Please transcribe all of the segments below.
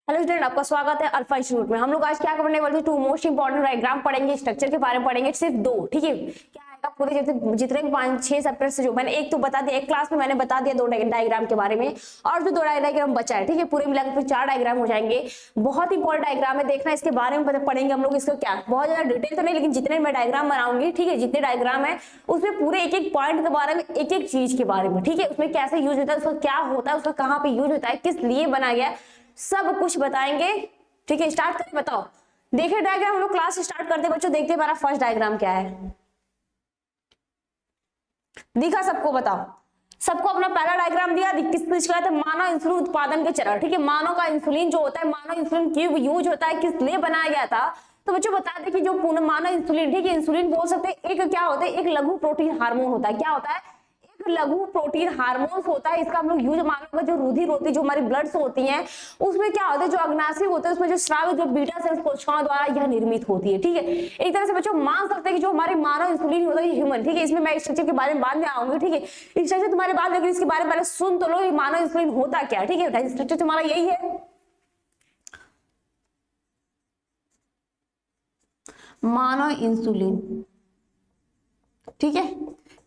Hello student, आपका स्वागत है अल्फा इंस्टीट्यूट में। हम लोग आज क्या करने वाले थे, टू मोस्ट इंपॉर्टेंट डायग्राम पढ़ेंगे, स्ट्रक्चर के बारे में पढ़ेंगे, सिर्फ दो। ठीक है, क्या आएगा पूरे जितने भी 5-6 चैप्टर से, जो मैंने एक तो बता दिया, एक क्लास में मैंने बता दिया दो डायग्राम के बारे में, और जो दो डायग्राम बचा है, ठीक है, पूरे मिलाकर फिर 4 डायग्राम हो जाएंगे। बहुत इंपॉर्टेंट डायग्राम है, देखना इसके बारे में पढ़ेंगे हम लोग। इसको क्या बहुत ज्यादा डिटेल तो नहीं, लेकिन जितने मैं डायग्राम बनाऊंगी, ठीक है, जितने डायग्राम है उसमें पूरे एक एक पॉइंट के बारे में, एक एक चीज के बारे में, ठीक है, उसमें कैसे यूज होता है, उसका क्या होता है, उसका कहाँ पे यूज होता है, किस लिए बनाया गया, सब कुछ बताएंगे। ठीक है, स्टार्ट करें। बताओ, देखिए डायग्राम हम लोग क्लास स्टार्ट करते हैं बच्चों। देखते हैं हमारा फर्स्ट डायग्राम क्या है। दिखा सबको? बताओ, सबको अपना पहला डायग्राम दिया। किस चीज का था? मानव इंसुलिन उत्पादन के चरण। ठीक है, मानव का इंसुलिन जो होता है, मानव इंसुलिन क्यों यूज होता है, किस लिए बनाया गया था। तो बच्चों बता दें कि जो मानव इंसुलिन, ठीक है, इंसुलिन बोल सकते हैं, एक क्या होता है, एक लघु प्रोटीन हार्मोन होता है। क्या होता है? लघु प्रोटीन हार्मोन्स होता है। इसका हम लोग यूज मानव जो रुधिर होती है, जो हमारी ब्लड्स होती हैं, उसमें क्या होता है, जो अग्नाशय होते हैं, उसमें जो स्राव, जो बीटा सेल्स कोशिकाओं द्वारा यह निर्मित होती है। ठीक है, एक तरह से बच्चों मान सकते हैं कि जो हमारे मानव इंसुलिन होता है ह्यूमन, ठीक है, इसमें मैं स्ट्रक्चर के बारे में बाद में आऊंगी। ठीक है, स्ट्रक्चर तुम्हारे बाद, लेकिन इसके बारे में पहले सुन तो लो, मानव इंसुलिन होता क्या। ठीक है, स्ट्रक्चर तुम्हारा यही है, मानव इंसुलिन। ठीक है,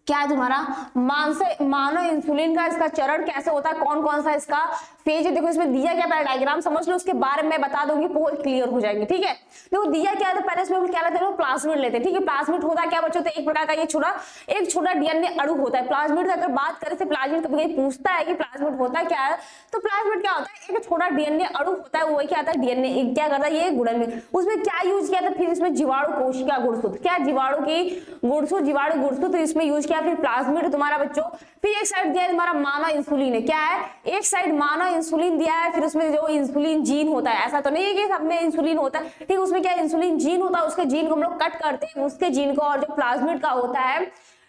क्या है तुम्हारा मानव इंसुलिन का इसका चरण कैसे होता है, कौन कौन सा इसका फेज है। देखो इसमें दिया क्या, पहले डायग्राम समझ लो, उसके बारे में बता दूंगी, बहुत क्लियर हो जाएंगे। ठीक है, देखो दिया क्या है, तो पहले इसमें क्या लेते हैं, प्लाज्मिड लेते हैं। ठीक है, प्लाज्मिड होता है क्या बच्चों, तो एक प्रकार का ये एक छोटा डीएनए अणु होता है। प्लाज्मिड अगर बात करें तो प्लाज्मिड कभी पूछता है कि प्लाज्मिड होता क्या है, तो प्लाज्मिड क्या होता है, एक छोटा डीएनए अणु होता है। वो क्या आता है, डीएनए क्या करता है, ये गुणन में, उसमें क्या यूज किया था, फिर इसमें जीवाणु कोशिका गुणसूत्र, क्या जीवाणु की गुणसूत्र, जीवाणु गुणसूत्र इसमें यूज किया, फिर प्लाज्मिड तुम्हारा बच्चों, फिर एक साइड दिया है तुम्हारा मानव इंसुलिन है। क्या है, एक साइड मानव इंसुलिन दिया है, फिर उसमें जो इंसुलिन जीन होता है, ऐसा तो नहीं है कि सब में इंसुलिन होता है, ठीक, उसमें क्या इंसुलिन जीन होता है, उसके जीन को हम लोग कट करते हैं, उसके जीन को, और जो प्लाज्मिड का होता है,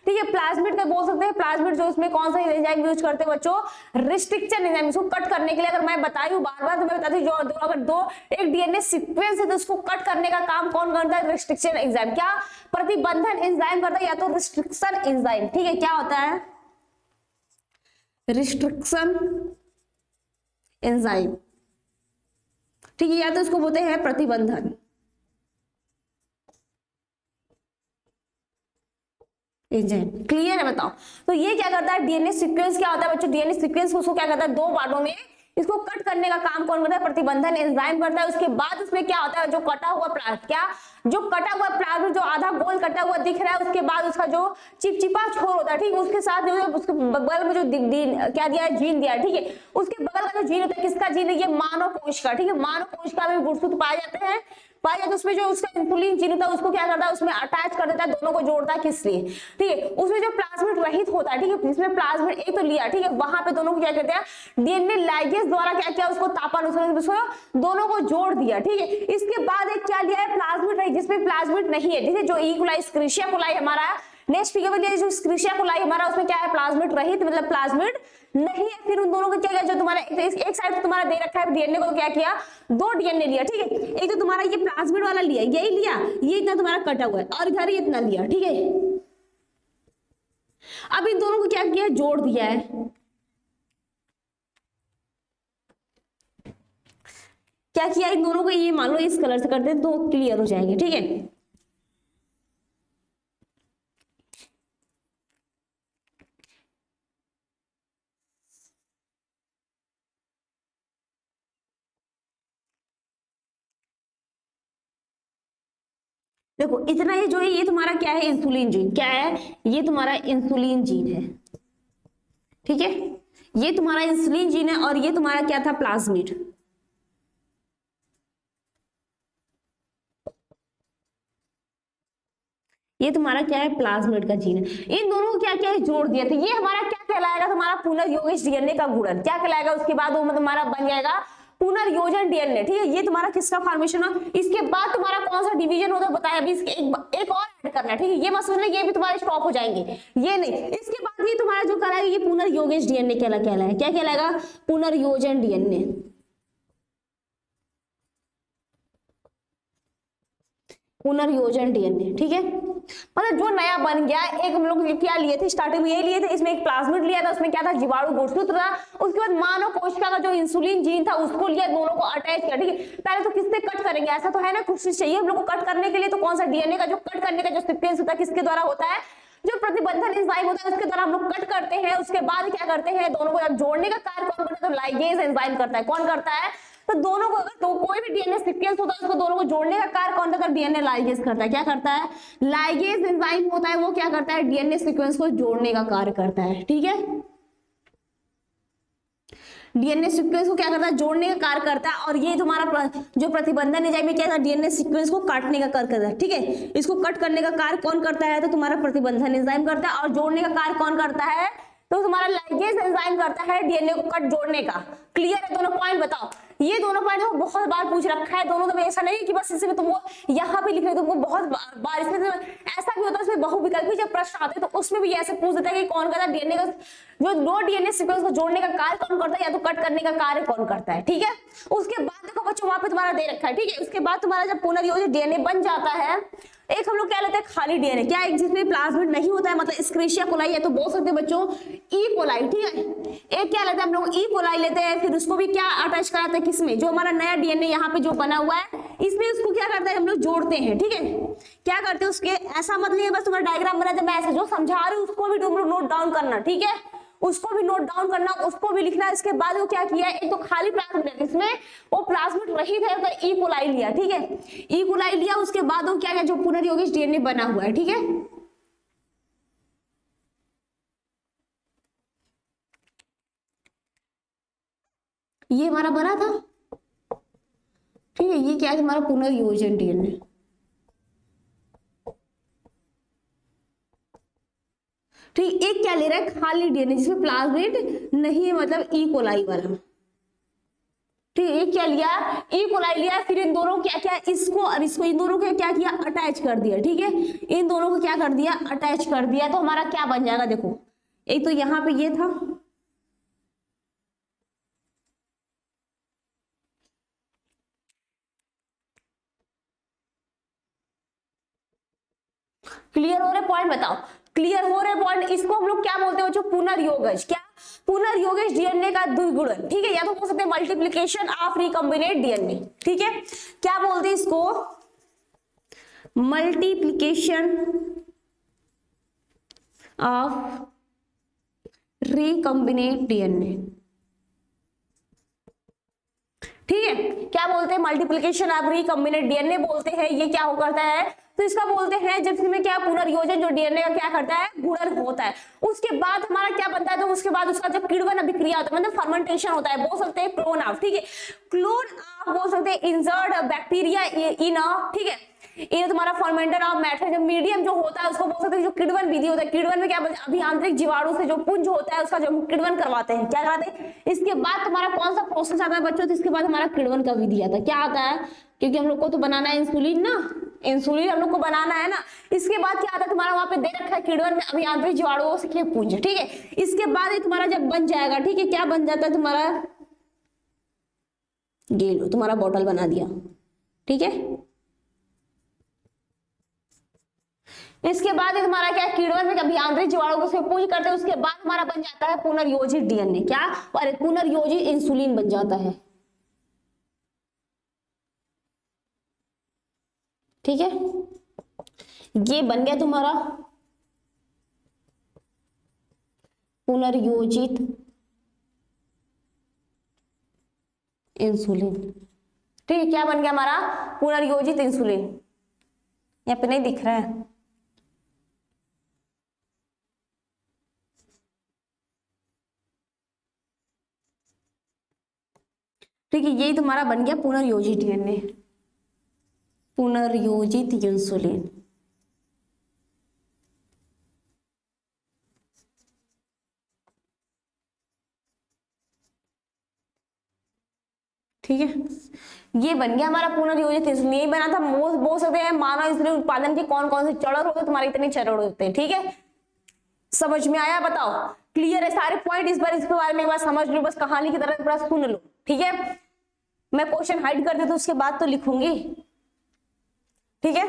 ठीक है, प्लाज्मिड का बोल सकते हैं, प्लाज्मिड जो इसमें कौन सा एंजाइम यूज करते हैं बच्चों, रिस्ट्रिक्शन एंजाइम। इसको कट करने के लिए अगर मैं बताई हूं बार बार, तो मैं बताती हूँ, जो अगर दो एक डीएनए सीक्वेंस है तो उसको कट करने का काम कौन करता है, रिस्ट्रिक्शन एंजाइम। क्या प्रतिबंधन एंजाइम करता है, या तो रिस्ट्रिक्शन एंजाइम। ठीक है, क्या होता है, रिस्ट्रिक्शन एंजाइम। ठीक है, या तो इसको बोलते हैं प्रतिबंधन एंजाइम। क्लियर है? बताओ, तो ये क्या करता है, डीएनए सीक्वेंस क्या होता है बच्चों, डीएनए सीक्वेंस को क्या करता है, दो पार्टों में इसको कट करने का काम कौन करता है, प्रतिबंधन एंजाइम करता है। उसके बाद उसमें क्या होता है, जो कटा हुआ जो कटा हुआ प्लाज्मिड, जो आधा गोल कटा हुआ दिख रहा है, उसके बाद उसका जो चिपचिपा छोर होता है, ठीक है, उसके साथ जो है उसके बगल में जो क्या दिया है, जीन दिया है। ठीक है, उसके बगल का जो जीन होता है, किसका जीन है, ये मानव कोशिका। ठीक है, मानव कोशिका में गुणसूत्र पाए जाते हैं, उसमें जो उसका इंसुलिन जीन होता है, उसको क्या करता है, उसमें अटैच कर देता है, दोनों को जोड़ता है। किस लिए? ठीक है, उसमें जो प्लाज्मिड रहित होता है, ठीक है, जिसमें प्लाज्मिड एक तो लिया, ठीक है, वहां पे दोनों को क्या करते हैं, डीएनए लाइगेज द्वारा क्या किया, उसको तापन, उसको दोनों को जोड़ दिया। ठीक है, इसके बाद एक क्या लिया है, प्लाज्मिड रहित, जिसमें प्लाज्मिड नहीं है, ठीक है, जो ई कोलाई, स्क्रीशिया कोलाई हमारा नेक्स्ट फिगर में लिया, जो स्क्रीशिया कोलाई हमारा, उसमें क्या है, प्लाज्मिड रहित, मतलब प्लाज्मिड नहीं है। फिर उन दोनों को क्या किया, जो तुम्हारा एक साइड तो तुम्हारा दे रखा है डीएनए को, क्या किया, दो डीएनए लिया। ठीक है, एक तो तुम्हारा ये प्लाज्मिड वाला लिया, यही लिया, ये इतना तुम्हारा कटा हुआ है, और इधर ये इतना लिया। ठीक है, अब इन दोनों को क्या किया, जोड़ दिया है। क्या किया, इन दोनों को, ये मान लो इस कलर से करते हैं तो क्लियर हो जाएंगे। ठीक है, देखो इतना ये जो है, ये तुम्हारा क्या है, इंसुलिन जीन। क्या है, ये तुम्हारा इंसुलिन जीन है। ठीक है, ये तुम्हारा इंसुलिन जीन है, और ये तुम्हारा क्या था, प्लाज्मिड। ये तुम्हारा क्या है, प्लाज्मिड का जीन है। इन दोनों को क्या क्या है, जोड़ दिया। तो ये हमारा क्या कहलाएगा, तुम्हारा पुनर्योजित डीएनए का गुणन। क्या कहलाएगा, उसके बाद वो तुम्हारा बन जाएगा पुनर्योजन डीएनए। ठीक है, ये तुम्हारा किसका फॉर्मेशन हो, इसके बाद तुम्हारा कौन सा डिवीजन होता है बताया। अभी इसके एक और ऐड करना है। ठीक है, ये मत सोचना ये भी तुम्हारे स्टॉप हो जाएंगे, ये नहीं। इसके बाद ये तुम्हारा जो कहलाएगा, ये पुनर्योजित डीएनए कहलाएगा। क्या कहलाएगा, पुनर्योजन डीएनए। पुनर्योजन डीएनए। ठीक है, मतलब जो नया बन गया, एक हम लोग क्या लिए थे, स्टार्टिंग में ये लिए थे, इसमें एक प्लाज्मिड लिया था, उसमें क्या था, जीवाणु गुणसूत्र था। उसके बाद मानव कोशिका का जो इंसुलिन जीन था उसको लिया, दोनों को अटैच किया, ठीक है। पहले तो किससे कट करेंगे, ऐसा तो है ना, कुछ चाहिए हम लोग को कट करने के लिए, तो कौन सा डीएनए का जो कट करने का जो सीक्वेंस होता है किसके द्वारा होता है, जो प्रतिबंधन एंजाइम होता है उसके द्वारा हम लोग कट करते हैं। उसके बाद क्या करते हैं, दोनों को जब जोड़ने का कार्य कौन करता है, तो लाइगेज एंजाइम करता है। कौन करता है, तो दोनों को अगर तो कोई भी डीएनए सीक्वेंस होता है उसको दोनों को जोड़ने का कार्य कौन करता है, डीएनए लाइगेज करता है। क्या करता है, लाइगेज एंजाइम होता है, वो क्या करता है, डीएनए सीक्वेंस को जोड़ने का कार्य करता है, ठीक है। डीएनए सीक्वेंस को क्या करता है, जोड़ने का कार्य करता है। और ये तुम्हारा जो प्रतिबंधन एंजाइम क्या था, डीएनए सीक्वेंस को काटने का कार्य करता है, ठीक है। इसको कट करने का कार्य कौन करता है, तो तुम्हारा प्रतिबंधन एंजाइम करता है। और जोड़ने का कार्य कौन करता है, तो तुम्हारा लाइगेज एंजाइम करता है डीएनए को कट जोड़ने का। क्लियर है, दोनों पॉइंट बताओ। ये दोनों पॉइंट तो बहुत बार पूछ रखा है, दोनों तो ऐसा नहीं कि बस इसमें तुमको यहाँ पे लिख रहे, तुमको बहुत बार इसमें तो ऐसा भी होता है, इसमें बहुविकल्पी जब प्रश्न आते हैं तो उसमें भी ऐसे पूछ देता है कि कौन करता है डीएनए का, जो दो डीएनए सीक्वेंस को जोड़ने का कार्य कौन करता है, या तो कट करने का कार्य कौन करता है, ठीक है। उसके बाद देखो बच्चों वहां पे तुम्हारा दे रखा है, ठीक है। उसके बाद तुम्हारा जब पुनर्योजित डीएनए बन जाता है, एक हम लोग क्या लेते हैं, खाली डीएनए, क्या एक जिसमें प्लाज्मिड नहीं होता है, मतलब एस्क्रिशिया कोलाई है, तो बोल सकते हैं बच्चों ई कोलाई, ठीक है। एक क्या लेते हैं हम लोग, ई कोलाई लेते हैं, फिर उसको भी क्या अटैच कराते हैं, किसमें, जो हमारा नया डीएनए यहाँ पे जो बना हुआ है इसमें उसको क्या करते हैं हम लोग जोड़ते हैं, ठीक है। क्या करते हैं उसके, ऐसा मत नहीं बस तुम्हारा डायग्राम बना, मैं ऐसे जो समझा रही हूँ उसको भी तुम लोग नोट डाउन करना, ठीक है। उसको भी नोट डाउन करना, उसको भी लिखना। इसके बाद वो क्या किया, एक तो खाली प्लाज्मिड है, इसमें वो प्लाज्मिड रहित है, तो ई कोलाई लिया, ठीक है। ई कोलाई लिया, उसके बाद वो क्या किया, जो पुनर्योजित डीएनए बना हुआ है, ठीक है। ये हमारा बना था, ठीक है। ये क्या है, हमारा पुनर्योजन डीएनए, ठीक। एक क्या ले रहा है, खाली डीएनए जिसमें प्लाज्मिड नहीं है, मतलब ई कोलाई वाला, ठीक है। एक क्या लिया, ई कोलाई लिया, फिर इन दोनों क्या क्या, इसको और इसको, इन दोनों को क्या किया, अटैच कर दिया, ठीक है। इन दोनों को क्या कर दिया, अटैच कर दिया, तो हमारा क्या बन जाएगा, देखो एक तो यहाँ पे ये था, क्लियर हो रहे पॉइंट, बताओ क्लियर हो रहे पॉइंट। इसको हम लोग क्या बोलते हैं बच्चों, पुनर्योगज। क्या, पुनर्योगज डीएनए का द्विगुणन, ठीक है, या तो बोल सकते हैं मल्टीप्लिकेशन ऑफ रिकॉम्बिनेट डीएनए, ठीक है। क्या बोलते हैं इसको, मल्टीप्लिकेशन ऑफ रिकॉम्बिनेट डीएनए, ठीक है। क्या बोलते हैं, मल्टीप्लिकेशन ऑफ रिकॉम्बिनेट डीएनए बोलते हैं। ये क्या हो करता है, तो इसका बोलते हैं जब इसमें क्या, पुनर्योजन जो डीएनए का क्या करता है, गुणन होता है। उसके बाद हमारा क्या बनता है, तो उसके बाद उसका जब किण्वन अभिक्रिया होता है, मतलब फर्मेंटेशन होता है, बोल सकते हैं क्लोन ऑफ, ठीक है। क्लोन ऑफ बोल सकते हैं इंसर्ट बैक्टीरिया इन, ठीक है, ये तुम्हारा फर्मेंटर ऑफ मैटर, जब मीडियम जो होता है उसको बोल सकते हैं जो किण्वन विधि होता है। किण्वन में क्या बोलते हैं, अभियांत्रिक जीवाणु से जो पुंज होता है उसका जब किण्वन करवाते हैं, क्या कराते हैं। इसके बाद तुम्हारा कौन सा प्रोसेस आता है बच्चों, तो इसके बाद हमारा किण्वन का विधि आता है। क्या आता है, क्योंकि हम लोग को तो बनाना है इंसुलिन ना, इंसुलिन हम लोग को बनाना है ना। इसके बाद क्या आता है, तुम्हारा वहां पे दे रखा है किण्वन में अभियांत्रिक जीवाणुओं से पुंज, ठीक है। इसके बाद ये तुम्हारा जब बन जाएगा, ठीक है, क्या बन जाता है तुम्हारा, ये लो तुम्हारा बॉटल बना दिया, ठीक है। इसके बाद ये तुम्हारा क्या, किण्वन में अभियांत्रिक जीवाणु से पुंज करते हैं। उसके बाद हमारा बन जाता है पुनर्योजित डीएनए, क्या, और पुनर्योजित इंसुलिन बन जाता है, ठीक है। ये बन गया तुम्हारा पुनर्योजित इंसुलिन, ठीक है। क्या बन गया हमारा, पुनर्योजित इंसुलिन। यहाँ पे नहीं दिख रहा है, ठीक है। यही तुम्हारा बन गया पुनर्योजित डीएनए, पुनर्योजित इंसुलिन, ठीक है। ये बन गया हमारा पुनर्योजित इंसुलिन। यही बना था, बोल सकते हैं मानव इंसुलिन उत्पादन के कौन कौन से चरण होते हैं, तुम्हारे इतने चरण होते हैं, ठीक है। समझ में आया, बताओ क्लियर है सारे पॉइंट। इस बार इसके बारे में एक बार समझ लो, बस कहानी की तरह पूरा सुन लो, ठीक है। मैं क्वेश्चन हाइड कर देता हूं, उसके बाद तो लिखूंगी, ठीक है।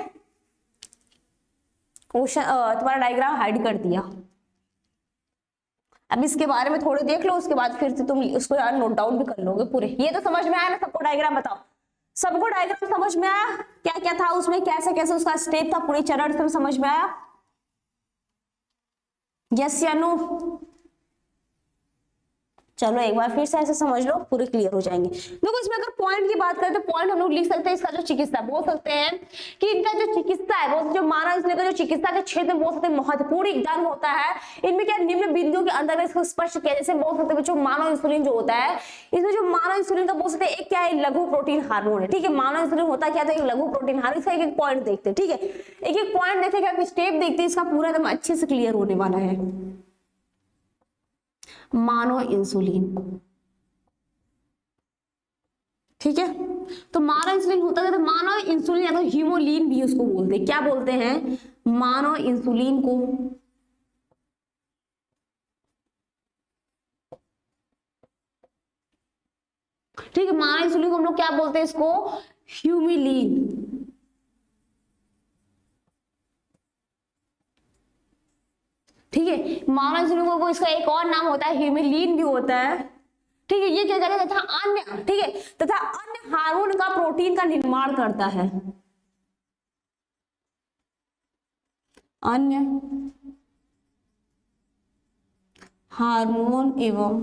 क्वेश्चन तुम्हारा डायग्राम हाइड कर दिया, अब इसके बारे में थोड़े देख लो, उसके बाद फिर से तुम उसको यार नोट डाउन भी कर लोगे पूरे। ये तो समझ में आया ना सबको? डायग्राम बताओ, सबको डायग्राम समझ में आया? क्या क्या था उसमें, कैसे कैसे उसका स्टेप था, पूरी चरण सब समझ में आया? यस या नो? चलो एक बार फिर से ऐसे समझ लो, पूरे क्लियर हो जाएंगे। देखो इसमें अगर पॉइंट की बात करें तो पॉइंट हम लोग लिख सकते हैं, इसका जो चिकित्सा बोल सकते हैं कि इनका जो चिकित्सा है वो जो मानव इंसुलिन का जो चिकित्सा के क्षेत्र में बोल सकते हैं महत्वपूर्ण योगदान होता है। इनमें क्या निम्न बिंदुओं के अंदर इसको स्पष्ट किया, जैसे बोल सकते हैं जो मानव इंसुलिन जो होता है, इसमें जो मानव इंसुलिन का बोल सकते हैं एक क्या है, लघु प्रोटीन हार्मोन है। ठीक है, मानव इंसुलिन होता क्या है, तो एक लघु प्रोटीन हार्मोन। इसका एक एक पॉइंट देखते हैं। ठीक है, एक एक पॉइंट देखते हैं, स्टेप देखते हैं, इसका पूरा एकदम अच्छे से क्लियर होने वाला है। मानव इंसुलिन, ठीक है, तो मानव इंसुलिन होता है, तो मानव इंसुलिन या तो हीमोलिन भी उसको बोलते हैं। क्या बोलते हैं? मानव इंसुलिन को ठीक है, मानव इंसुलिन को हम लोग क्या बोलते हैं? इसको ह्यूमिलिन। ठीक है, मानव इंसुलिन को इसका एक और नाम होता है ह्यूमिलिन भी होता है। ठीक है, ये क्या करता है तथा अन्य, ठीक है, तथा अन्य हार्मोन का प्रोटीन का निर्माण करता है। अन्य हार्मोन एवं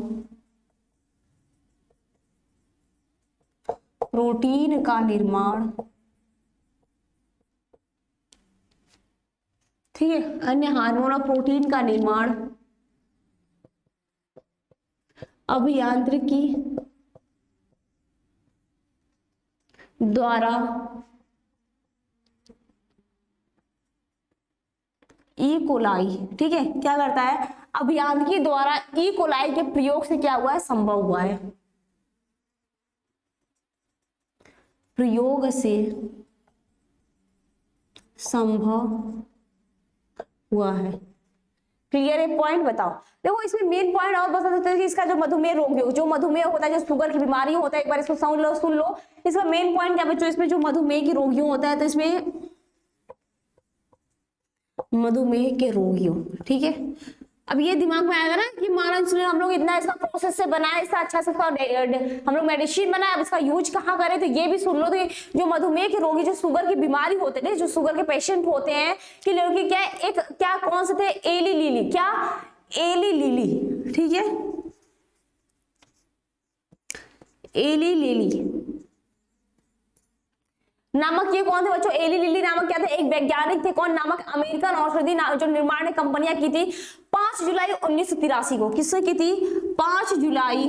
प्रोटीन का निर्माण, ठीक है, अन्य हार्मोन और प्रोटीन का निर्माण अभियांत्रिकी द्वारा ई कोलाई, ठीक है, क्या करता है? अभियांत्रिकी द्वारा ई कोलाई के प्रयोग से क्या हुआ है? संभव हुआ है। प्रयोग से संभव हुआ है। क्लियर है? पॉइंट बताओ। देखो इसमें मेन पॉइंट और बता देते हैं कि इसका जो मधुमेह रोग, जो मधुमेह होता है, जो शुगर की बीमारी होता है, एक बार इसको सुन लो। इसका मेन पॉइंट क्या बच्चों? इसमें जो मधुमेह के रोगियों होता है, तो इसमें मधुमेह के रोगियों, ठीक है, अब ये दिमाग में आएगा ना कि मानव इंसुलिन हम लोग इतना इसका प्रोसेस से बनाए, इसका अच्छा से हम लोग मेडिसिन बनाए, अब इसका यूज कहाँ करें? तो ये भी सुन लो, तो जो मधुमेह के रोगी, जो शुगर की बीमारी होते हैं, जो शुगर के पेशेंट होते हैं, कि लड़की क्या एक क्या कौन से थे? एली लिली, क्या? एली लिली, ठीक है, एली लिली नामक ये कौन थे बच्चों? एली लिली नामक क्या थे? एक वैज्ञानिक थे। कौन? नामक अमेरिकन औषधि जो निर्माण कंपनियां की थी 5 जुलाई 1983 को। किससे की थी? 5 जुलाई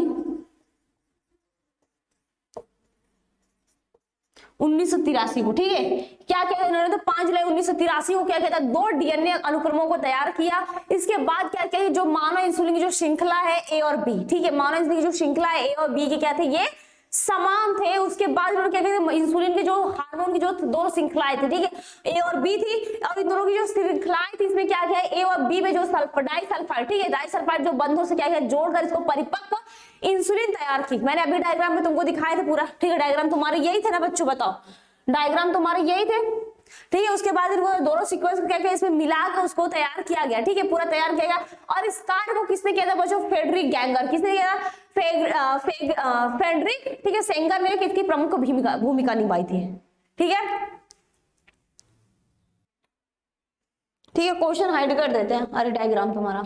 1983 को। ठीक है, क्या किया इन्होंने? तो 5 जुलाई 1983 को क्या किया था? 2 डीएनए अनुक्रमों को तैयार किया। इसके बाद क्या किया? जो मानव इंसुलिन की जो श्रृंखला है ए और बी, ठीक है, मानव इंसुलिन की जो श्रृंखला है ए और बी के क्या थे? ये समान थे। उसके बाद उन्होंने क्या किया? इंसुलिन के जो हार्मोन की जो दो श्रृंखलाएं थी, ठीक है, ए और बी थी, और इन दोनों की जो श्रृंखलाएं थी, इसमें क्या किया? ए और बी में जो डाइसल्फाइड, ठीक है, डाइसल्फाइड जो बंधों से क्या किया? जोड़कर इसको परिपक्व इंसुलिन तैयार की। मैंने अभी डायग्राम में तुमको दिखाए थे पूरा, ठीक है, डायग्राम तुम्हारे यही थे ना बच्चों? बताओ, डायग्राम तुम्हारे यही थे, ठीक है। उसके बाद इनको दोनों सीक्वेंस को क्या किया? इसमें मिलाकर उसको तैयार किया गया, ठीक है, पूरा तैयार किया गया। और इस कार्य को किसने किया था बच्चों? फ्रेडरिक गैंगर। किसने किया? फ्रेडरिक, ठीक है, सेंगर ने किसकी प्रमुख भूमिका निभाई थी, ठीक है। ठीक है, क्वेश्चन हाइड कर देते हैं। अरे डायग्राम तुम्हारा,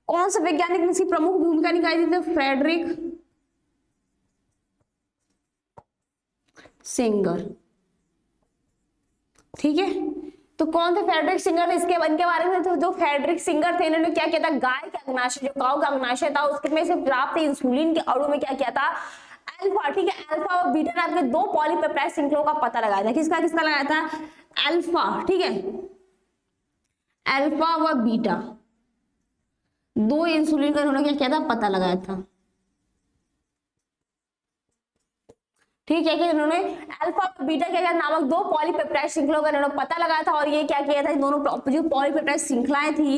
कौन सा वैज्ञानिक ने इसकी प्रमुख भूमिका निभाई थी? फ्रेडरिक सेंगर, ठीक है। तो कौन थे फ्रेडरिक सिंगर? इसके बारे में तो जो फ्रेडरिक सिंगर थे, इन्होंने क्या किया था? गाय के अग्नाशय, जो काऊ का अग्नाशय था, उसमें से प्राप्त इंसुलिन के अणु में क्या किया था? अल्फा, ठीक है, अल्फा और बीटा नाम के 2 पॉलीपेप्टाइड श्रृंखलाओं का पता लगाया था। किसका किसका लगाया था? अल्फा, ठीक है, अल्फा व बीटा 2 इंसुलिन का इन्होंने क्या किया था? पता लगाया था, ठीक है। कि इन्होंने अल्फा और बीटा क्या नामक 2 पॉलीपेप्टाइड श्रृंखलाओं का इन्होंने पता लगाया था। और ये क्या किया था? इन दोनों जो पॉलीपेप्टाइड श्रृंखलाएं थी,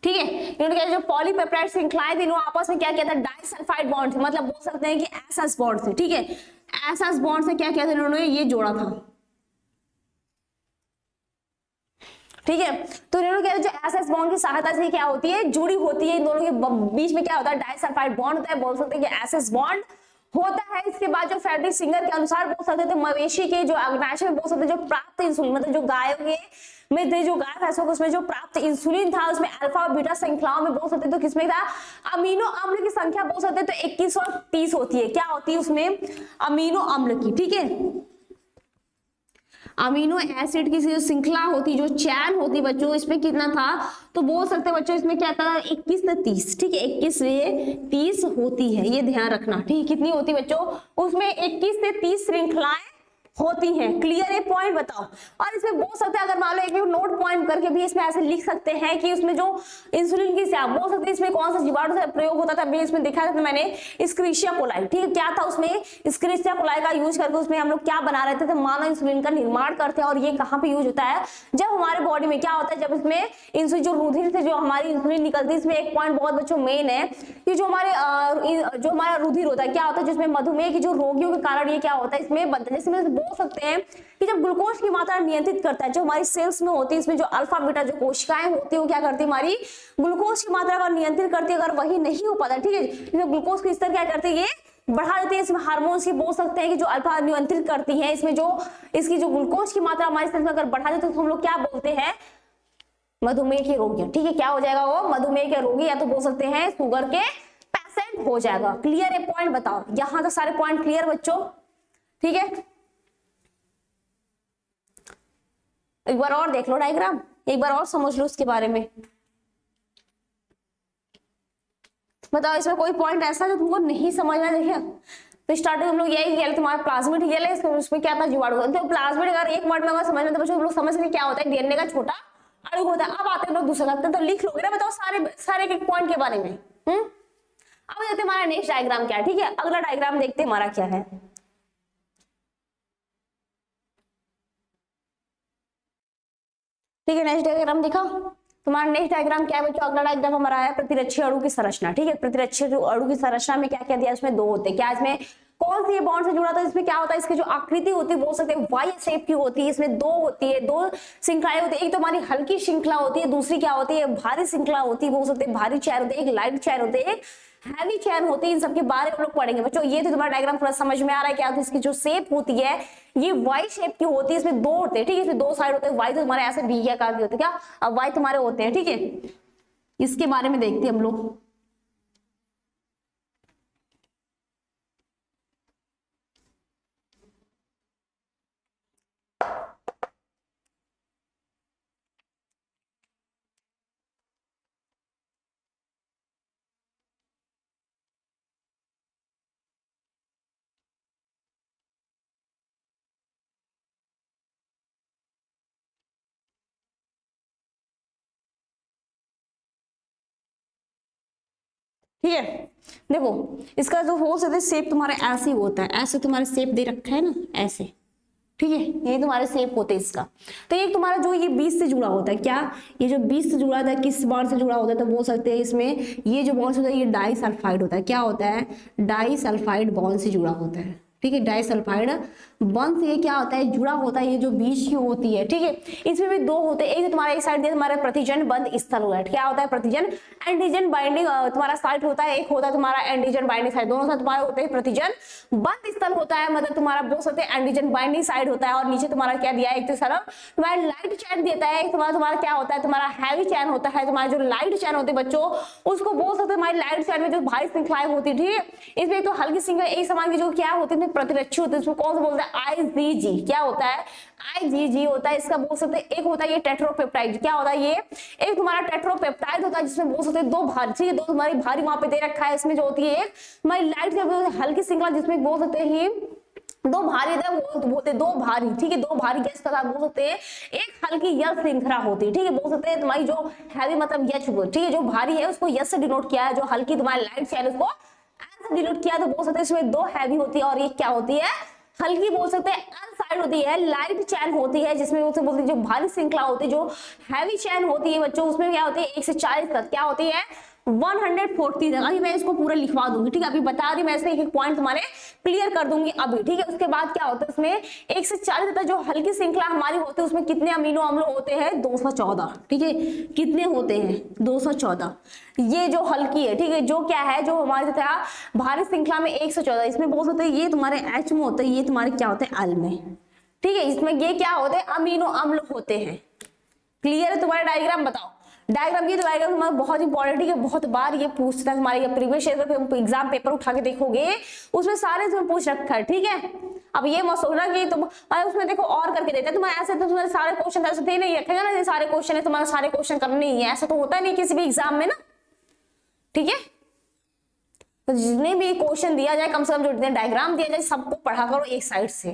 ठीक है, इन्होंने क्या जो पॉलीपेप्टाइड श्रृंखलाएं थी, इन्होंने आपस में क्या किया था? डाइसल्फाइड बॉन्ड, मतलब बोल सकते हैं कि एसएस बॉन्ड से, ठीक है, एसएस बॉन्ड से क्या किया था? इन्होंने ये जोड़ा था, ठीक है। तो इन्होंने क्या जो एस बॉन्ड की सहायता से क्या होती है, जुड़ी होती है, इन दोनों के बीच में क्या होता है, डाइसल्फाइड बॉन्ड होता है, बोल सकते हैं कि एस बॉन्ड होता है। इसके बाद जो फ्रेडरिक सिंगर के अनुसार बोल सकते थे मवेशी के जो ऑर्गेनाइजेशन में बोल सकते जो प्राप्त इंसुलिन, मतलब जो गायों के में थे, जो गाय भैंसों को उसमें जो प्राप्त इंसुलिन था उसमें अल्फा और बीटा श्रृंखलाओं में बोल सकते तो किसमें था, अमीनो अम्ल की संख्या बोल सकते तो 21 और 30 होती है। क्या होती है उसमें, अमीनो अम्ल की, ठीक है, अमीनो एसिड की जो श्रृंखला होती, जो चैन होती बच्चों, इसमें कितना था तो बोल सकते हैं बच्चों इसमें क्या था 21 से 30, ठीक है, 21 से 30 होती है, ये ध्यान रखना, ठीक है। कितनी होती बच्चों, उसमें 21 से 30 श्रृंखलाएं होती हैं। क्लियर है, पॉइंट बताओ। और इसमें बोल सकते हैं अगर मान लो एक नोट पॉइंट करके भी इसमें ऐसे लिख सकते हैं कि उसमें जो इंसुलिन की स्याप बोल सकते हैं इसमें कौन सा जीवाणु से प्रयोग होता था, इसमें देखा था मैंने स्क्रीशिया कोलाई, ठीक है, क्या था उसमें स्क्रीशिया कोलाई का यूज करके उसमें हम लोग क्या बना रहे थे, मानव इंसुलिन का निर्माण करते हैं। और ये कहाँ पे यूज होता है, जब हमारे बॉडी में क्या होता है, जब इसमें इंसुलिन जो रुधिर से जो हमारी इंसुलिन निकलती है, इसमें एक पॉइंट बहुत बच्चों मेन है कि जो हमारा रुधिर होता है क्या होता है, जिसमें मधुमेह की जो रोगियों के कारण ये क्या होता है इसमें बनता है। जैसे बोल सकते हैं कि जब ग्लूकोज की मात्रा नियंत्रित करता है, जो हमारी सेल्स में होती है, इसमें जो अल्फा बीटा जो कोशिकाएं होती है वो क्या करती है, हमारी ग्लूकोज की मात्रा का नियंत्रित करती है। अगर वही नहीं हो पाता, ठीक है, इसमें ग्लूकोज की स्तर क्या करती है, ये बढ़ा देती है। इसमें हार्मोन्स की बोल सकते हैं कि जो अल्फा नियंत्रित करती है, इसमें जो इसकी जो ग्लूकोज की मात्रा हमारी सेल्स में अगर बढ़ा देते तो हम लोग क्या बोलते हैं, मधुमेह के रोगी, ठीक है। क्या हो जाएगा वो, मधुमेह के रोगी, या तो बोल सकते हैं शुगर के पेशेंट हो जाएगा। क्लियर है, पॉइंट बताओ, यहां तक सारे पॉइंट क्लियर बच्चों, ठीक है। एक बार और देख लो डायग्राम, एक बार और समझ लो उसके बारे में, बताओ इसमें कोई पॉइंट ऐसा जो तुमको नहीं समझ में। देखिए तो स्टार्टिंग हम लोग यही किया, तुम्हारा प्लाज्मिड हियल उसमें क्या था, जीवाणु। तो प्लाज्मिड अगर एक वर्ड में अगर समझ में तो बच्चों हम लोग समझ सके क्या होता है, डीएनए का छोटा अणु होता है। अब आते हैं लोग दूसरा लगता है, तो लिख लोगे ना, बताओ सारे एक पॉइंट के बारे में। अब देखते हैं हमारा नेक्स्ट डायग्राम क्या है, ठीक है। अगला डायग्राम देखते हैं हमारा क्या है, ठीक है। नेक्स्ट डायग्राम दिखा तुम्हारा, नेक्स्ट डायग्राम क्या है बच्चों, अगला डायग्राम हमारा है प्रतिरक्षी अणु की संरचना, ठीक है। प्रतिरक्षी अणु की संरचना में क्या क्या दिया, उसमें दो होते हैं। क्या इसमें कौन सी बॉन्ड से जुड़ा था, इसमें क्या होता है, इसकी जो आकृति होती है बोल सकते हैं वाई शेप की होती है। इसमें दो होती है, दो श्रृंखलाएं होती है, एक तो हमारी हल्की श्रृंखला होती है, दूसरी क्या होती है, भारी श्रृंखला होती है, बोल सकते हैं भारी चेन होती है, एक लाइट चेन होती है, हैवी चेन होती है। इन सबके बारे में हम लोग पढ़ेंगे बच्चों। ये तो तुम्हारा डायग्राम थोड़ा समझ में आ रहा है क्या, तो इसकी जो शेप होती है ये वाई शेप की होती है, इसमें दो होते हैं, ठीक है, इसमें दो साइड होते हैं। वाई तो तुम्हारे ऐसे वी आकार के होते हैं, क्या अब वाई तुम्हारे होते हैं, ठीक है। इसके बारे में देखते हैं हम लोग, ठीक है। देखो इसका जो हो सकता है शेप तुम्हारा ऐसे होता है, ऐसे तुम्हारा शेप दे रखा है ना, ऐसे, ठीक है, ये तुम्हारे शेप होते हैं इसका। तो ये तुम्हारा जो ये बीच से जुड़ा होता है, क्या ये जो बीच से जुड़ा होता है किस बॉन्ड से जुड़ा होता है, तो बोल सकते हैं इसमें ये जो बॉन्ड होता है ये डाइसल्फाइड होता है। क्या होता है, डाइसल्फाइड बॉन्ड से जुड़ा होता है, ठीक है। डाइसल्फाइड बॉन्ड से ये क्या होता है, जुड़ा होता है, ये जो बीच की होती है, ठीक है। इसमें भी दो होते हैं, एक तुम्हारा एक साइड दिया तुम्हारा प्रतिजन बंध स्थल हुआ है। क्या होता है, प्रतिजन एंटीजन बाइंडिंग तुम्हारा साइट होता है, एक होता है तुम्हारा एंटीजन बाइंडिंग साइट, दोनों साइड तुम्हारे होते हैं प्रतिजन बंध स्थल होता है, मतलब तुम्हारा बोल सकते हैं एंटीजन बाइंडिंग साइड होता है। और नीचे तुम्हारा क्या दिया है, एक तो सारा तुम्हारा लाइट चैन देता है, एक तुम्हारा क्या होता है, तुम्हारा हैवी चैन होता है। तुम्हारा जो लाइट चैन होती है बच्चों उसको बोल सकते हैं हमारी लाइट चैन में जो भारी श्रृंखलाएं होती है, ठीक है। इसमें तो हल्की श्रृंखला एक समान की जो क्या होती है प्रतिरक्षी होती है, उसको कौन सा बोलते हैं, आईजीजी। क्या होता है, आईजीजी होता है। इसका बोल सकते हैं एक होता है ये टेट्रोपेप्टाइड, क्या होता है ये, एक तुम्हारा टेट्रोपेप्टाइड होता है जिसमें बोल सकते हैं दो भारी, ठीक है, दो तुम्हारी भारी वहां पे दे रखा है। इसमें जो होती है एक हमारी लाइट हल्की श्रृंखला जिसमें बोल सकते हैं दो भारी बोलते दो भारी, ठीक है, दो भारी गैस का बोल सकते हैं एक हल्की यश श्रृंखला होती है, ठीक है। बोल सकते हैं तुम्हारी जो हैवी मतलब यश, ठीक है, जो भारी है उसको यश से डिनोट किया है, जो हल्की तुम्हारी लाइट चैन उसको एन से डिनोट किया। तो बोल सकते हैं इसमें दो हैवी होती है और एक क्या होती है, हल्की, बोल सकते हैं अनसाइड होती है, लाइट चैन होती है, जिसमें उसे बोलते हैं जो भारी श्रृंखला होती है, जो हैवी चैन होती है बच्चों उसमें क्या होती है 1 से 40 तक क्या होती है 140 तक। अभी मैं इसको पूरा लिखवा दूंगी, ठीक है, अभी बता रही मैं, इसमें एक एक पॉइंट तुम्हारे क्लियर कर दूंगी अभी, ठीक है। उसके बाद क्या होता है उसमें 1 से 40 तक जो हल्की श्रृंखला हमारी होती है उसमें कितने अमीनो अम्ल होते हैं? 214, ठीक है। कितने होते हैं? 214। ये जो हल्की है, ठीक है, जो क्या है, जो हमारे था भारी श्रृंखला में 114, इसमें बोल सकते हैं ये तुम्हारे H में होते हैं, ये तुम्हारे क्या होते हैं? L में, ठीक है। इसमें ये क्या होते हैं? अमीनो अम्ल होते हैं। क्लियर है? तुम्हारा डायग्राम बताओ। डायग्राम ये डायग्राम तुम्हारा बहुत इंपॉर्टेंट, ठीक है, बहुत बार ये पूछता है हमारे प्रीवियस ईयर एग्जाम पेपर उठा के देखोगे उसमें सारे तुम्हें पूछ रखा है, ठीक है। अब ये मत सोचना कि तुम उसमें देखो और करके देते हैं तुम्हारे, ऐसे तो तुम्हारे सारे क्वेश्चन ऐसे दे नहीं रखेगा ना, ये सारे क्वेश्चन है तुम्हारे, सारे क्वेश्चन करने ही है, ऐसा तो होता नहीं किसी भी एग्जाम में ना, ठीक है। तो जितने भी क्वेश्चन दिया जाए कम से कम जो डायग्राम दिया जाए सबको पढ़ा करो एक साइड से,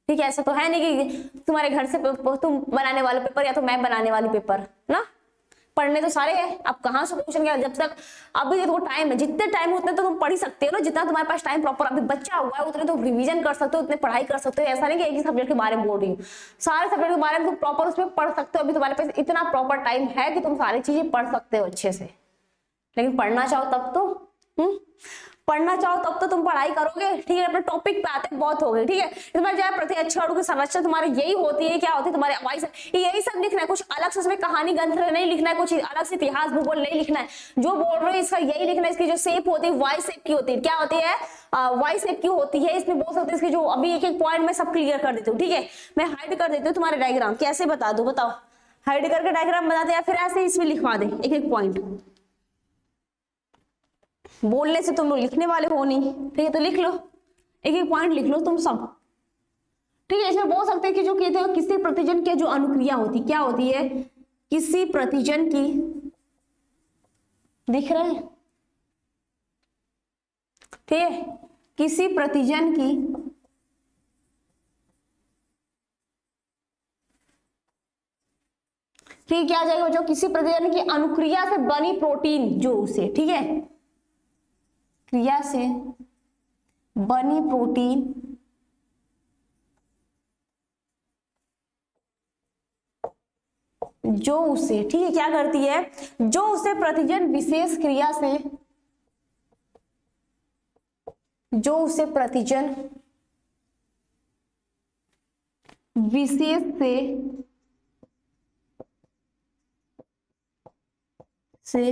ठीक है। ऐसा तो है नहीं कि तुम्हारे घर से तुम बनाने वाले पेपर या तो मैं बनाने वाली पेपर ना, पढ़ने तो सारे हैं। अब कहाँ से क्वेश्चन क्या, जब तक अभी देखो टाइम है, जितने टाइम उतने तो तुम पढ़ ही सकते हो ना, जितना तुम्हारे पास टाइम प्रॉपर अभी बच्चा हुआ है उतने तुम रिवीजन कर सकते हो, उतने पढ़ाई कर सकते हो। ऐसा नहीं कि एक ही सब्जेक्ट के बारे में बोल रही हूँ, सारे सब्जेक्ट के बारे में तुम प्रॉपर उसमें पढ़ सकते हो। अभी तुम्हारे पास इतना प्रॉपर टाइम है कि तुम सारी चीजें पढ़ सकते हो अच्छे से, लेकिन पढ़ना चाहो तब तो पढ़ना चाहो तब तो तुम पढ़ाई करोगे, ठीक है। अपने टॉपिक पे आते बहुत हो गए, ठीक है। इसमें जो प्रतिरक्षा अणु की संरचना तुम्हारी यही होती है, क्या होती है तुम्हारे वाइस, यही सब लिखना है, कुछ अलग से उसमें कहानी ग्रंथ नहीं लिखना है, कुछ अलग से इतिहास भूगोल नहीं लिखना है, जो बोल रहे हो इसका यही लिखना है। इसकी जो शेप होती है वाई शेप की होती है, क्या होती है? वाई शेप की होती है। इसमें बोल सकते हैं इसकी जो अभी एक एक पॉइंट में सब क्लियर कर देती हूँ, ठीक है। मैं हाइड कर देती हूँ तुम्हारे डायग्राम, कैसे बता दो बताओ, हाइड करके डायग्राम बनाते या फिर ऐसे इसमें लिखवा दे एक एक पॉइंट? बोलने से तुम लोग लिखने वाले हो नहीं, ठीक है, तो लिख लो एक एक पॉइंट लिख लो तुम सब, ठीक है। इसमें बोल सकते हैं कि जो कहते हैं किसी प्रतिजन की जो अनुक्रिया होती क्या होती है? किसी प्रतिजन की, दिख रहे हैं, ठीक है, किसी प्रतिजन की ठीक क्या आ जाएगा बच्चों? किसी प्रतिजन की अनुक्रिया से बनी प्रोटीन जो उसे, ठीक है, क्रिया से बनी प्रोटीन जो उसे, ठीक है, क्या करती है? जो उसे प्रतिजन विशेष क्रिया से, जो उसे प्रतिजन विशेष से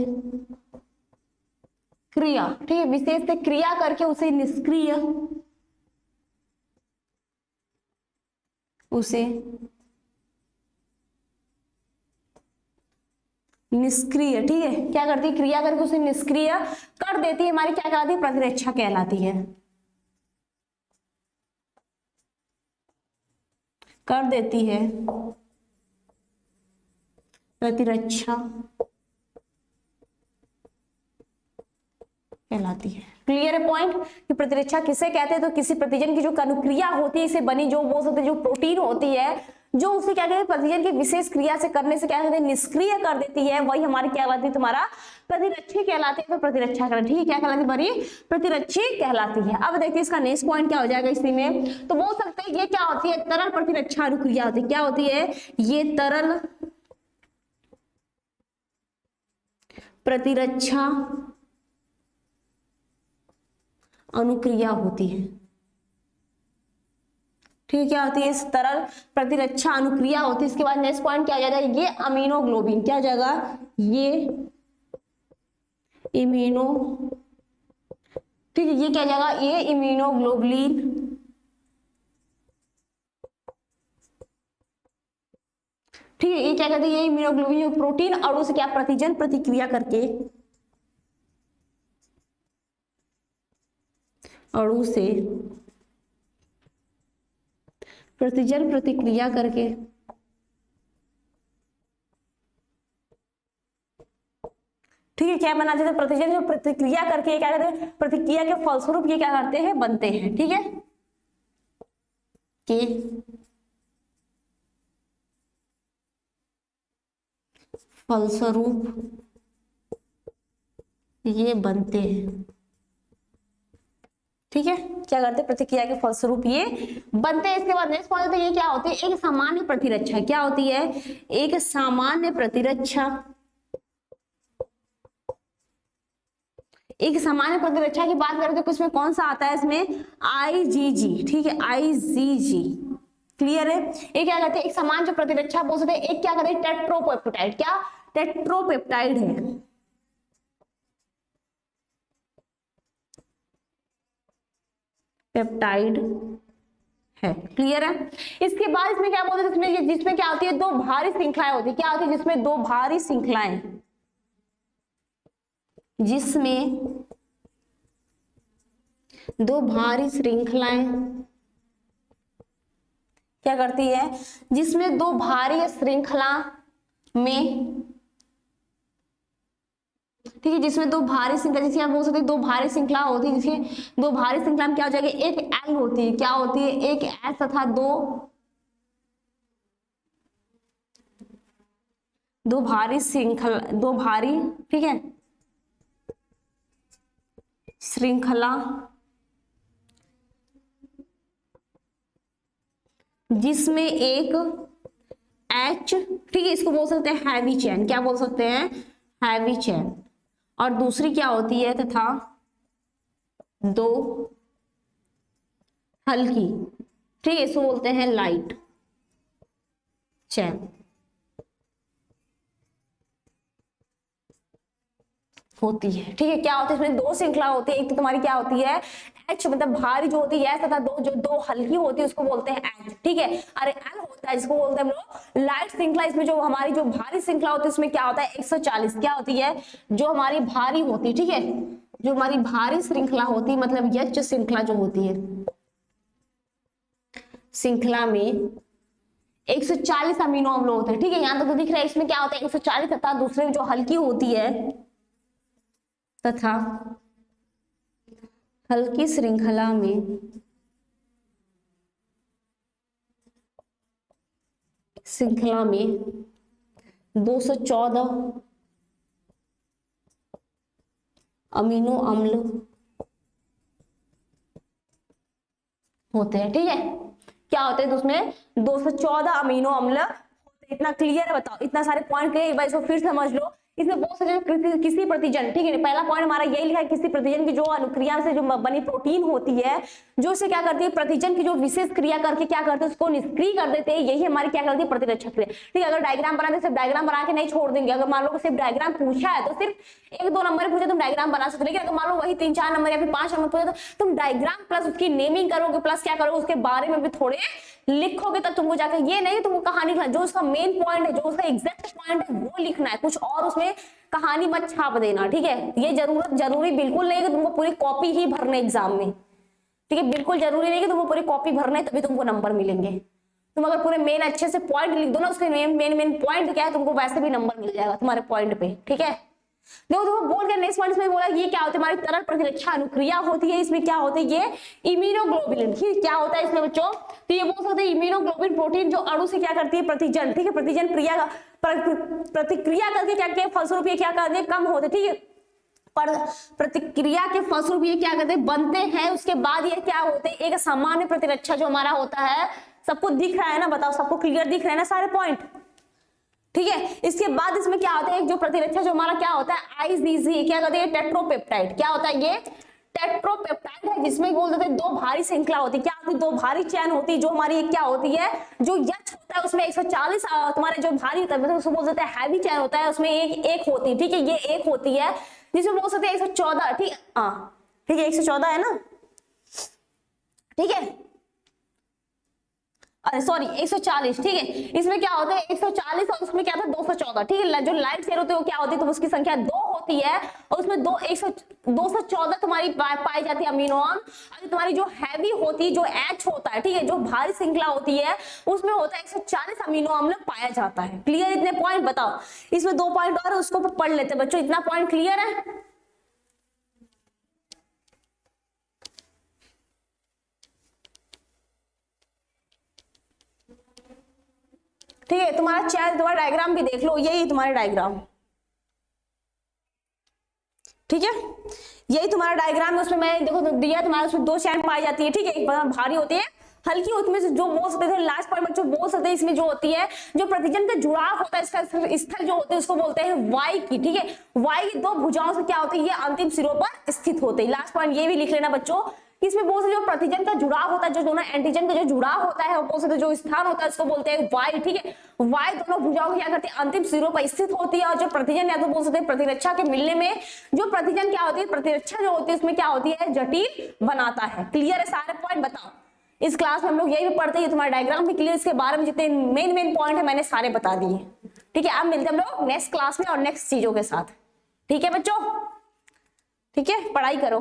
क्रिया, ठीक है, विशेष से क्रिया करके उसे निष्क्रिय, उसे निष्क्रिय, ठीक है, क्या करती है? क्रिया करके उसे निष्क्रिय कर देती है, हमारी क्या कहलाती है? प्रतिरक्षा कहलाती है, कर देती है प्रतिरक्षा कहलाती है। क्लियर है पॉइंट कि प्रतिरक्षा किसे कहते हैं? तो किसी प्रतिजन की जो अनुक्रिया होती है इसे बनी, जो बोल सकते हैं जो प्रोटीन होती है, जो उसे क्या कहते हैं? प्रतिजन की विशेष क्रिया से करने से क्या कहते हैं? निष्क्रिय कर देती है, वही हमारी क्या कहलाती है? तुम्हारा प्रतिरक्षी कहलाती है। तो प्रतिरक्षा कहलाती है, ठीक है, क्या कहलाती है? बड़ी प्रतिरक्षी कहलाती है। अब देखिए इसका नेक्स्ट पॉइंट क्या हो जाएगा इसी में, तो बोल सकते हैं ये क्या होती है? तरल प्रतिरक्षा अनुक्रिया होती है। क्या होती है? ये तरल प्रतिरक्षा अनुक्रिया होती है, ठीक है, क्या होती है? इस तरल प्रतिरक्षा अनुक्रिया होती है। इसके बाद नेक्स्ट पॉइंट क्या हो जाएगा? ये अमीनोग्लोबिन, क्या हो जाएगा? ये इम्यूनो, ठीक है, ये क्या हो जाएगा? ये इम्यूनोग्लोबुलिन, ठीक है, ये क्या कहते हैं? ये इम्यूनोग्लोबुलिन जो प्रोटीन अणु से क्या प्रतिजन प्रतिक्रिया करके, अणु से प्रतिजन प्रतिक्रिया करके ठीक है क्या बनाते थे? प्रतिजन जो प्रतिक्रिया करके क्या कहते हैं? प्रतिक्रिया के फलस्वरूप ये क्या करते हैं? बनते हैं, ठीक है, के फलस्वरूप ये बनते हैं, ठीक है, क्या करते हैं? प्रतिक्रिया के फलस्वरूप ये बनते हैं। इसके बाद नेक्स्ट पॉइंट ये क्या होती है? एक सामान्य प्रतिरक्षा, क्या होती है? एक सामान्य प्रतिरक्षा एक सामान्य प्रतिरक्षा की बात करें तो इसमें कौन सा आता है, इसमें IgG, ठीक है, IgG, क्लियर है। ये क्या कहते हैं, एक समान जो प्रतिरक्षा बोल सकते हैं, एक क्या कहते हैं टेट्रोपेप्टाइड, क्या टेट्रोपेप्टाइड है, पेप्टाइड है, क्लियर है। इसके बाद इसमें क्या बोलते हैं, जिसमें क्या होती है, दो भारी श्रृंखलाएं होती है, क्या होती है, जिसमें दो भारी श्रृंखलाएं, जिसमें दो भारी श्रृंखलाएं क्या करती है, जिसमें दो भारी श्रृंखला में, ठीक है, जिसमें दो भारी श्रृंखला, जिसे आप बोल सकते हैं दो भारी श्रृंखला होती है, जिसकी दो भारी श्रृंखला में क्या हो जाएगा, एक एल होती है, क्या होती है, एक एस तथा दो भारी श्रृंखला, दो भारी, ठीक है, श्रृंखला जिसमें एक एच, ठीक है, इसको बोल सकते हैं हैवी चेन, क्या बोल सकते हैं, हैवी चेन, और दूसरी क्या होती है तथा दो हल्की, ठीक है, इसको बोलते हैं लाइट चेन होती है, ठीक है। क्या होता है, इसमें दो श्रृंखला होती है, एक तो तुम्हारी क्या होती है एच, मतलब भारी जो होती है, तथा दो हल्की होती है उसको बोलते हैं एच, ठीक है। अरे एल होता है, जिसको बोलते हैं हम लोग लाइट श्रृंखला। इसमें जो हमारी जो भारी श्रृंखला होती है उसमें क्या होता है 140, क्या होती है, जो हमारी भारी होती है, ठीक है, जो हमारी भारी श्रृंखला होती है, मतलब एच श्रृंखला जो होती है, श्रृंखला में 140 अमीनो अम्ल होते हैं, ठीक है, यहाँ तक तो दिख रहा है। इसमें क्या होता है 140, तथा दूसरे जो हल्की होती है तथा हल्की श्रृंखला में 214 अमीनो अम्ल होते हैं, ठीक है। क्या होते हैं तो उसमें 214 अमीनो अम्ल होते हैं। इतना क्लियर है, बताओ, इतना सारे पॉइंट क्लियर, एक बार इसको फिर समझ लो। इसमें बहुत सारे किसी प्रतिजन, ठीक है, पहला पॉइंट हमारा यही लिखा है, किसी प्रतिजन की जो अनुक्रिया से जो बनी प्रोटीन होती है, जो से क्या करती है, प्रतिजन की जो विशेष क्रिया करके क्या करते हैं, उसको निष्क्रिय कर देते हैं, यही हमारी क्या करती है, प्रतिरक्षा क्रिया, ठीक है। अगर डायग्राम बनाते सिर्फ डायग्राम बना के नहीं छोड़ देंगे, अगर मान लो सिर्फ डायग्राम पूछा है तो सिर्फ 1-2 नंबर पूछे तुम डायग्राम बना सकते हो, लेकिन अगर मान लो वही 3-4 नंबर या फिर 5 नंबर पूछे तो तुम डायग्राम प्लस उसकी नेमिंग करोगे, प्लस क्या करोगे, उसके बारे में भी थोड़े लिखोगे, तब तुमको जाकर, ये नहीं तुमको कहानी लिखना, जो उसका मेन पॉइंट है, जो उसका एग्जैक्ट पॉइंट है वो लिखना है, कुछ और उसमें कहानी मत छाप देना, ठीक है। ये जरूरी बिल्कुल नहीं है कि तुमको पूरी कॉपी ही भरने एग्जाम में, ठीक है, बिल्कुल जरूरी नहीं कि तुमको पूरी कॉपी भरने तभी तुमको नंबर मिलेंगे। तुम अगर पूरे मेन अच्छे से पॉइंट लिख दो ना, उसके मेन पॉइंट क्या है, तुमको वैसे भी नंबर मिल जाएगा तुम्हारे पॉइंट पे, ठीक है। देखो तुमको बोल के नेक्स्ट पॉइंट में बोला ये क्या होता है, हमारी तरल प्रतिरक्षा अनुक्रिया होती है। इसमें क्या होता है, ये इम्यूनोग्लोबुलिन, ठीक है, क्या होता है इसमें बच्चों, तो ये बोल सकते हैं इम्यूनोग्लोबुलिन प्रोटीन जो अणु से क्या करती है, प्रतिजन, ठीक है, प्रतिजन प्रतिक्रिया करके क्या के फलस्वरूप ये क्या करते हैं, कम होते, ठीक है, पर प्रतिक्रिया के फलस्वरूप ये क्या करते हैं, बनते हैं। उसके बाद ये क्या होते हैं, एक सामान्य प्रतिरक्षा जो हमारा होता है, सबको दिख रहा है ना, बताओ सबको क्लियर दिख रहे हैं ना सारे पॉइंट, ठीक है। इसके बाद इसमें क्या होता है, जो प्रतिरक्षा जो हमारा क्या होता है IgG, क्या कहते हैं, टेट्रोपेप्टाइड, क्या होता है, ये टेट्रोपेप्टाइड है, जिसमें बोल देते हैं दो भारी श्रृंखला होती है, क्या होती है, दो भारी चैन होती है, जो हमारी क्या होती है, जो यच होता है उसमें 140 तुम्हारे जो भारी होता है उसको बोल देते हैं हैवी चैन होता है, उसमें एक होती है, ठीक है, ये एक होती है, जिसमें बोल सकते हैं 114, ठीक है, हाँ ठीक है, 114 है ना, ठीक है, अरे सॉरी 140, ठीक है। इसमें क्या होता है 140 और उसमें क्या था 214, ठीक है। जो लाइट चेयर होती है वो क्या होती है, तो उसकी संख्या 2 होती है और उसमें 214 तुम्हारी पाई जाती है अमीनो अम्ल। और तुम्हारी जो हैवी होती है, जो H होता है, ठीक है, जो भारी श्रृंखला होती है उसमें होता है 140 अमीनो अम्ल पाया जाता है। क्लियर, इतने पॉइंट बताओ। इसमें 2 पॉइंट और उसको पढ़ लेते बच्चों, इतना पॉइंट क्लियर है। ठीक है, तुम्हारा चैन, तुम्हारा डायग्राम भी देख लो, यही तुम्हारा डायग्राम, ठीक है, यही तुम्हारा डायग्राम है। उसमें मैं देखो दिया तुम्हारा, उसमें 2 चैन पाई जाती है, ठीक है, एक भारी होती है हल्की होती है, जो बोल सकते थे लास्ट पॉइंट बच्चों बोल सकते हैं, इसमें जो होती है जो प्रतिजन का जुड़ाव होता है इसका स्थल जो होते हैं उसको बोलते हैं वाई की, ठीक है। वाई की दो भुजाओं से क्या होती है, ये अंतिम सिरों पर स्थित होते हैं। लास्ट पॉइंट ये भी लिख लेना बच्चों, इसमें बोल सकते जो प्रतिजन का जुड़ाव होता है, जो दोनों एंटीजन का जो जुड़ाव होता है, बोल सकते जो स्थान होता है उसको बोलते हैं वाई, ठीक है। वाई दोनों भुजाओं क्या करती है, अंतिम सिरों पर स्थित होती है। और जो प्रतिजन या तो बोल सकते हैं प्रतिरक्षा के मिलने में जो प्रतिजन क्या होती है, प्रतिरक्षा जो होती है उसमें क्या होती है, जटिल बनाता है। क्लियर है सारे पॉइंट, बताओ। इस क्लास में हम लोग यही भी पढ़ते हैं, तुम्हारा डायग्राम भी क्लियर, इसके बारे में जितने मेन पॉइंट है मैंने सारे बता दिए, ठीक है। अब मिलते हैं हम लोग नेक्स्ट क्लास में और नेक्स्ट चीजों के साथ, ठीक है बच्चों, ठीक है। पढ़ाई करो।